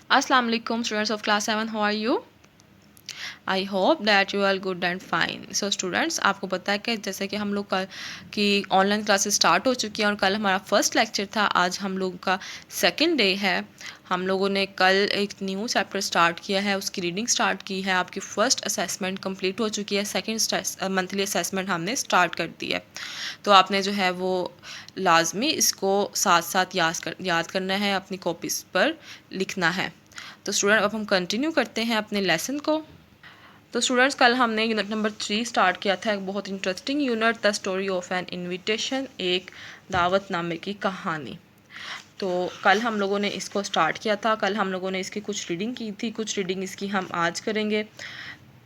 Assalamu alaikum students of class 7, how are you? I hope that you are good and fine. So students, आपको पता है कि जैसे कि हम लोग कल की ऑनलाइन क्लासेस स्टार्ट हो चुकी हैं और कल हमारा फर्स्ट लेक्चर था। आज हम लोगों का सेकंड डे है। हम लोगों ने कल एक न्यू चैप्टर स्टार्ट किया है, उसकी रीडिंग स्टार्ट की है। आपकी फ़र्स्ट असेसमेंट कंप्लीट हो चुकी है, सेकंड मंथली असेसमेंट हमने स्टार्ट कर दी है। तो आपने जो है वो लाजमी इसको साथ साथ याद करना है, अपनी कॉपीज़ पर लिखना है। तो स्टूडेंट, अब हम कंटिन्यू करते हैं अपने लेसन को। तो स्टूडेंट्स, कल हमने यूनिट नंबर 3 स्टार्ट किया था, एक बहुत interesting unit, the story of N invitation, एक दावतनामे की कहानी। तो कल हम लोगों ने इसको स्टार्ट किया था। कल हम लोगों ने इसकी कुछ रीडिंग की थी, कुछ रीडिंग इसकी हम आज करेंगे।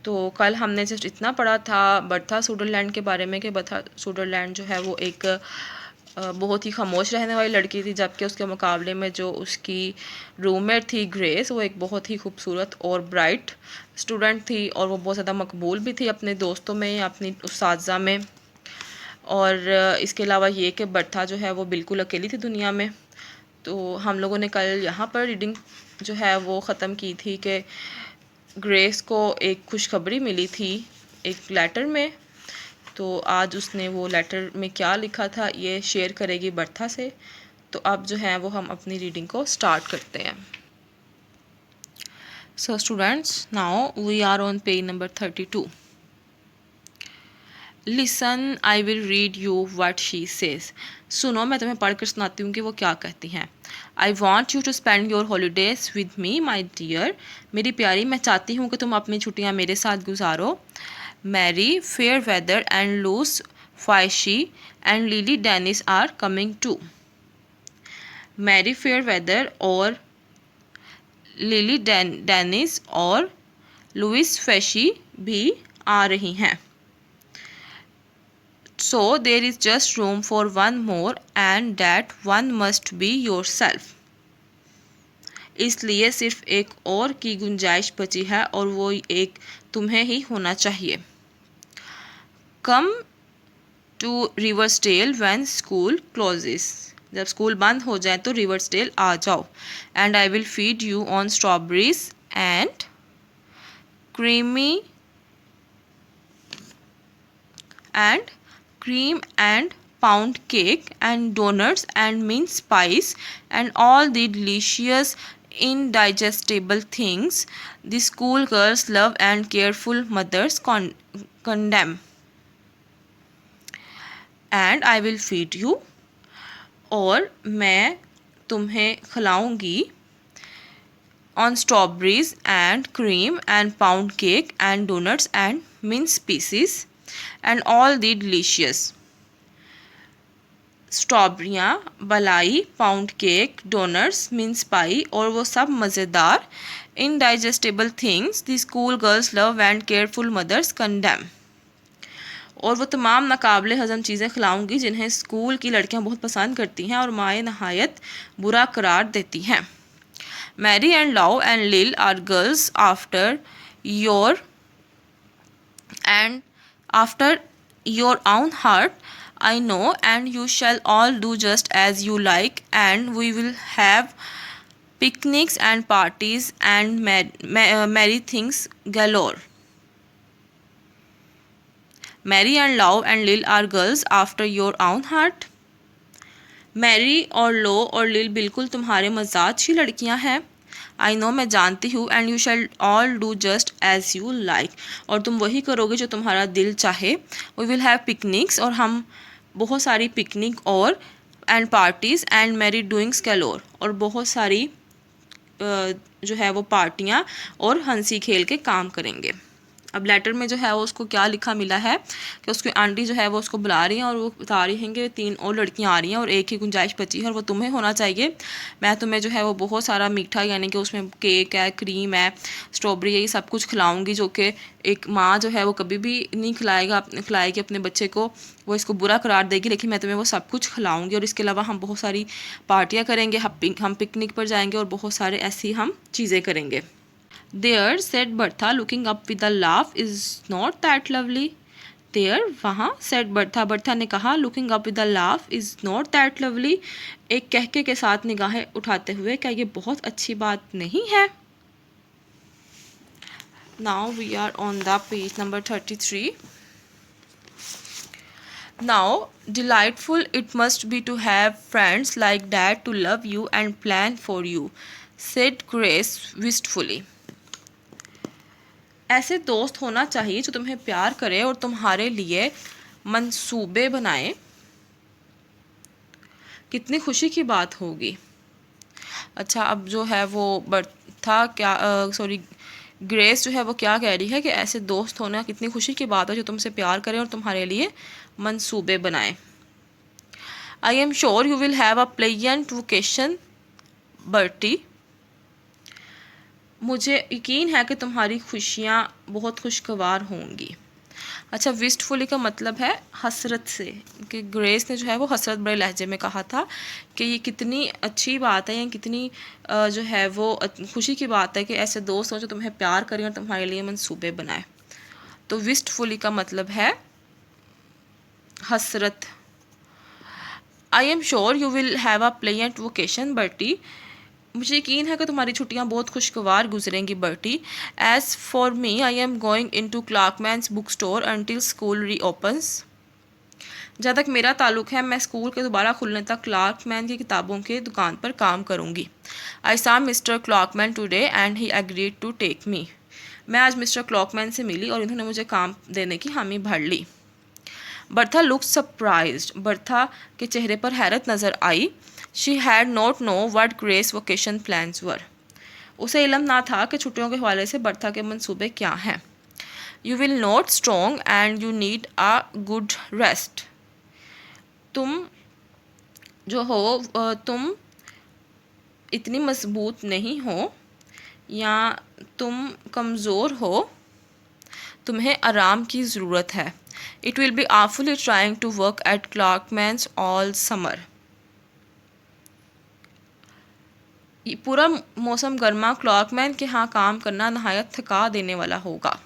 तो कल हमने जस्ट इतना पढ़ा था बर्था सूडरलैंड के बारे में कि बर्था सूडरलैंड जो है वो एक बहुत ही खामोश रहने वाली लड़की थी, जबकि उसके मुकाबले में जो उसकी रूममेट थी ग्रेस, वो एक बहुत ही खूबसूरत और ब्राइट स्टूडेंट थी और वो बहुत ज़्यादा मकबूल भी थी अपने दोस्तों में, अपनी उस्ताज़ा में। और इसके अलावा ये कि बर्था जो है वो बिल्कुल अकेली थी दुनिया में। तो हम लोगों ने कल यहाँ पर रीडिंग जो है वो ख़त्म की थी कि ग्रेस को एक खुशखबरी मिली थी एक लेटर में। तो आज उसने वो लेटर में क्या लिखा था ये शेयर करेगी बर्था से। तो अब जो है वो हम अपनी रीडिंग को स्टार्ट करते हैं। So students, now we are on page number 32। Listen, I will read you what she says. सुनो, मैं तुम्हें पढ़ कर सुनाती हूँ कि वो क्या कहती हैं। I want you to spend your holidays with me my dear. मेरी प्यारी, मैं चाहती हूँ कि तुम अपनी छुट्टियाँ मेरे साथ गुजारो। Mary, Fairweather and Louise Fashy and Lily Dennis are coming too. Mary Fairweather और लिली डेनिस और लुइस फैशी भी आ रही हैं। So there is just room for one more and that one must be yourself. इसलिए सिर्फ एक और की गुंजाइश बची है और वो एक तुम्हें ही होना चाहिए। Come to Riversdale when school closes. जब स्कूल बंद हो जाए तो रिवर्सडेल आ जाओ। And I will feed you on strawberries and creamy and cream and pound cake and donuts and mince pies and all the delicious indigestible things the school girls love and careful mothers condemn. And I will feed you, और मैं तुम्हें खिलाऊंगी, on strawberries and cream and pound cake and donuts and mince pieces and all the delicious. स्ट्रॉबेरियाँ, मलाई, pound cake, doughnuts, mince pie और वो सब मज़ेदार indigestible things the school girls love and careful mothers condemn. और वो तमाम नाकाबिले हज़म चीज़ें खिलाऊंगी जिन्हें स्कूल की लड़कियां बहुत पसंद करती हैं और माएँ नहायत बुरा करार देती हैं। Mary and Lou and Lil are girls after your own heart, I know, and you shall all do just as you like, and we will have picnics and parties and merry things galore. Mary and Love and Lil are girls after your own heart. Mary और Lou और लिल बिल्कुल तुम्हारे मजाज की लड़कियां हैं। I know, मैं जानती हूँ। And you shall all do just as you like, और तुम वही करोगे जो तुम्हारा दिल चाहे। वी विल हैव पिकनिक्स, और हम बहुत सारी पिकनिक और and parties and merry doings galore, और बहुत सारी जो है वो पार्टियाँ और हंसी खेल के काम करेंगे। अब लेटर में जो है वो उसको क्या लिखा मिला है कि उसकी आंटी जो है वो उसको बुला रही हैं और वो बता रही हैं कि 3 और लड़कियां आ रही हैं और एक ही गुंजाइश बची है और वो तुम्हें होना चाहिए। मैं तुम्हें जो है वो बहुत सारा मीठा, यानी कि उसमें केक है, क्रीम है, स्ट्रॉबेरी है, ये सब कुछ खिलाऊंगी, जो कि एक माँ जो है वो कभी भी नहीं खिलाएगी अपने बच्चे को, वो इसको बुरा करार देगी, लेकिन मैं तुम्हें वो सब कुछ खिलाऊंगी। और इसके अलावा हम बहुत सारी पार्टियाँ करेंगे, हम पिकनिक पर जाएंगे और बहुत सारे ऐसी हम चीज़ें करेंगे। There, said Bertha, looking up with a laugh, is not that lovely? There वहाँ, सेड बर्था, बर्था ने कहा, looking up with a laugh, is not that lovely, एक कहके के साथ निगाहें उठाते हुए, क्या ये बहुत अच्छी बात नहीं है। Now we are on the page number 33. Now, delightful it must be to have friends like that to love you and plan for you, said Grace wistfully. ऐसे दोस्त होना चाहिए जो तुम्हें प्यार करे और तुम्हारे लिए मंसूबे बनाए। कितनी खुशी की बात होगी। अच्छा, अब जो है वो बर्था क्या ग्रेस जो है वो क्या कह रही है कि ऐसे दोस्त होना कितनी खुशी की बात है जो तुमसे प्यार करें और तुम्हारे लिए मंसूबे बनाएं। I am sure you will have a pleasant vacation Bertie, मुझे यकीन है कि तुम्हारी खुशियाँ बहुत खुशगवार होंगी। अच्छा, विस्टफुली का मतलब है हसरत से, कि ग्रेस ने जो है वो हसरत बड़े लहजे में कहा था कि ये कितनी अच्छी बात है या कितनी जो है वो खुशी की बात है कि ऐसे दोस्त हो जो तुम्हें प्यार करें और तुम्हारे लिए मंसूबे बनाए। तो विस्टफुली का मतलब है हसरत। I am sure you will have a pleasant vacation Bertie, मुझे यकीन है कि तुम्हारी छुट्टियां बहुत खुशगवार गुजरेंगी Bertie. As for me I am going in to Clarkman's book store until school reopens, जहाँ तक मेरा ताल्लुक़ है मैं स्कूल के दोबारा खुलने तक क्लार्कमैन की किताबों के दुकान पर काम करूँगी। I saw Mr Clarkman today and he agreed to take me, मैं आज मिस्टर क्लार्कमैन से मिली और इन्होंने मुझे काम देने की हामी भर ली। बर्था लुक सरप्राइज्ड, बर्था के चेहरे पर हैरत नज़र आई। She had not know what Grace vacation plans were, उसे इल्म ना था कि छुट्टियों के हवाले से बर्था के मंसूबे क्या हैं। You will not strong and you need a good rest, तुम जो हो तुम इतनी मजबूत नहीं हो या तुम कमज़ोर हो, तुम्हें आराम की ज़रूरत है। It will be awfully trying to work at Clarkman's all summer, पूरा मौसम गर्मा क्लार्कमैन के यहाँ काम करना नहायत थका देने वाला होगा।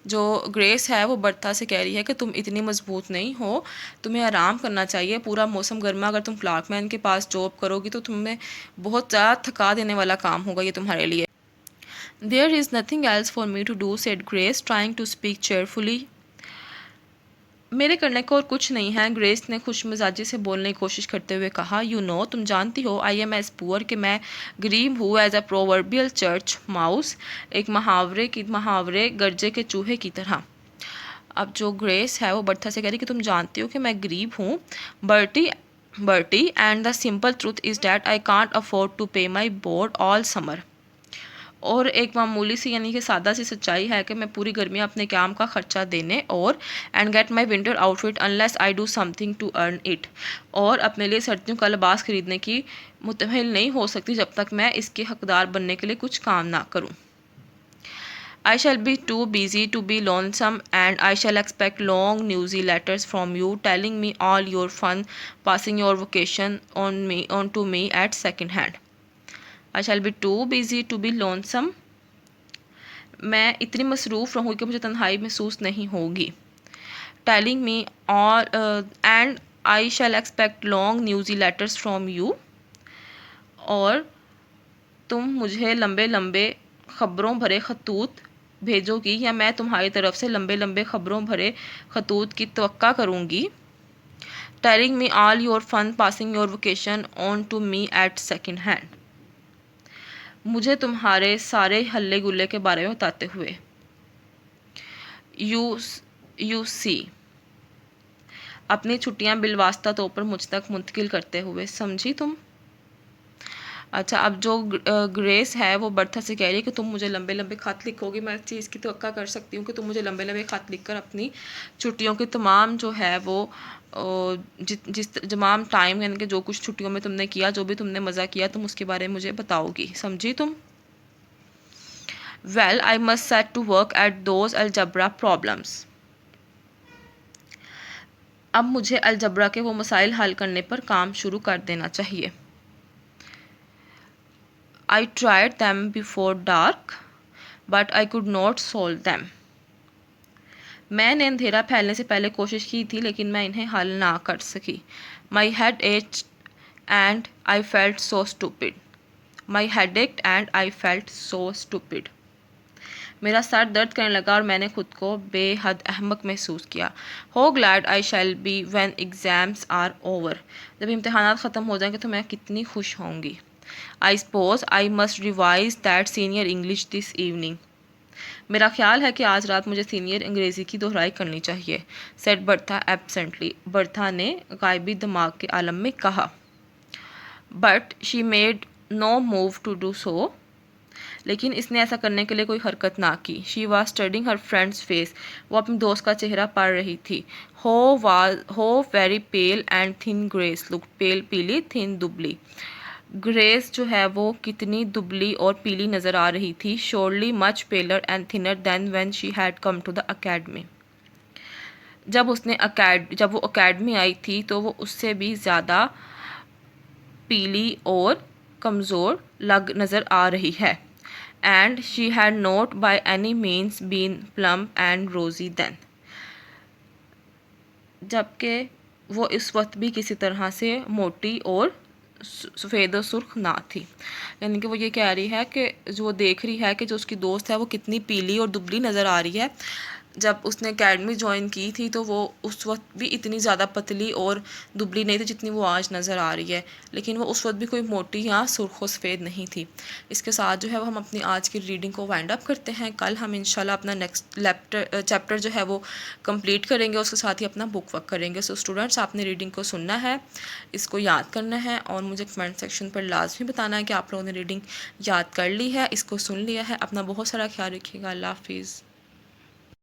जो ग्रेस है वो बर्था से कह रही है कि तुम इतनी मजबूत नहीं हो, तुम्हें आराम करना चाहिए, पूरा मौसम गर्मा अगर तुम क्लार्कमैन के पास जॉब करोगी तो तुम्हें बहुत ज़्यादा थका देने वाला काम होगा ये तुम्हारे लिए। There is nothing else for me to do, said Grace trying to speak cheerfully, मेरे करने को और कुछ नहीं है, ग्रेस ने खुश मिजाजी से बोलने की कोशिश करते हुए कहा। यू नो, तुम जानती हो, आई एम एज पुअर, कि मैं गरीब हूँ, as a proverbial church mouse, एक मुहावरे गर्जे के चूहे की तरह। अब जो ग्रेस है वो बर्था से कह रही कि तुम जानती हो कि मैं गरीब हूँ Bertie and the simple truth is that I can't afford to pay my board all summer, और एक मामूली सी यानी कि सादा सी सच्चाई है कि मैं पूरी गर्मियाँ अपने काम का ख़र्चा देने और and get my winter outfit unless I do something to earn it, और अपने लिए सर्दियों का लिबास खरीदने की मुतमिल नहीं हो सकती जब तक मैं इसके हकदार बनने के लिए कुछ काम ना करूँ। I shall be too busy to be lonesome and I shall expect long newsy letters from you telling me all your fun passing your vacation on to me at second hand. I shall be too busy to be lonesome, मैं इतनी मसरूफ़ रहूँगी कि मुझे तन्हाई महसूस नहीं होगी। Telling me all and I shall expect long newsy letters from you, और तुम मुझे लंबे लंबे ख़बरों भरे खतूत भेजोगी या मैं तुम्हारी तरफ से लंबे लंबे ख़बरों भरे खतूत की तवक्का करूँगी। Telling me all your fun passing your vacation on to me at second hand, मुझे तुम्हारे सारे हल्ले गुल्ले के बारे में बताते हुए। यू सी, अपनी छुट्टियां बिलवास्ता तौर पर मुझ तक मुंतकिल करते हुए, समझी तुम। अच्छा, अब जो ग्रेस है वो बर्था से कह रही है कि तुम मुझे लंबे लंबे ख़त लिखोगी, मैं इस चीज़ की तवक्का कर सकती हूँ कि तुम मुझे लंबे लंबे ख़त लिखकर अपनी छुट्टियों की तमाम जो है वो जिस तमाम टाइम यानी कि जो कुछ छुट्टियों में तुमने किया, जो भी तुमने मज़ा किया, तुम उसके बारे में मुझे बताओगी, समझी तुम। Well I must set to work at those algebra problems, अब मुझे अलजबरा के वो मसाइल हल करने पर काम शुरू कर देना चाहिए। I tried them before dark, but I could not solve them. मैंने अंधेरा फैलने से पहले कोशिश की थी लेकिन मैं इन्हें हल ना कर सकी। My head H and I felt so stupid. My head act and I felt so stupid. मेरा सर दर्द करने लगा और मैंने खुद को बेहद अहमक महसूस किया। How glad I shall be when exams are over. जब इम्तहानात ख़त्म हो जाएंगे तो मैं कितनी खुश होंगी। I suppose I must revise that senior English this evening. मेरा ख्याल है कि आज रात मुझे सीनियर अंग्रेज़ी की दोहराई करनी चाहिए। Said Bertha एब्सेंटली। बर्था ने गायबी दिमाग के आलम में कहा। But she made no move to do so. लेकिन इसने ऐसा करने के लिए कोई हरकत ना की। She was studying her friend's face. वो अपनी दोस्त का चेहरा पढ़ रही थी। How very pale and thin Grace look. Pale पीली, थिन दुबली। ग्रेस जो है वो कितनी दुबली और पीली नज़र आ रही थी। Surely much paler and thinner than when she had come to the academy. जब वो अकेडमी आई थी तो वो उससे भी ज़्यादा पीली और कमज़ोर नज़र आ रही है। And she had not by any means been plump and rosy then. जबकि वो इस वक्त भी किसी तरह से मोटी और सफ़ेद और सुर्ख ना थी। यानी कि वो ये कह रही है कि जो वो देख रही है कि जो उसकी दोस्त है वो कितनी पीली और दुबली नज़र आ रही है। जब उसने एकेडमी ज्वाइन की थी तो वो उस वक्त भी इतनी ज़्यादा पतली और दुबली नहीं थी जितनी वो आज नज़र आ रही है। लेकिन वो उस वक्त भी कोई मोटी या सुर्ख व सफ़ेद नहीं थी। इसके साथ जो है वो हम अपनी आज की रीडिंग को वाइंड अप करते हैं। कल हम इंशाल्लाह अपना नेक्स्ट चैप्टर जो है वो कंप्लीट करेंगे, उसके साथ ही अपना बुक वर्क करेंगे। सो स्टूडेंट्स, आपने रीडिंग को सुनना है, इसको याद करना है और मुझे कमेंट सेक्शन पर लाजमी बताना है कि आप लोगों ने रीडिंग याद कर ली है, इसको सुन लिया है। अपना बहुत सारा ख्याल रखिएगा। अल्लाह हाफिज़।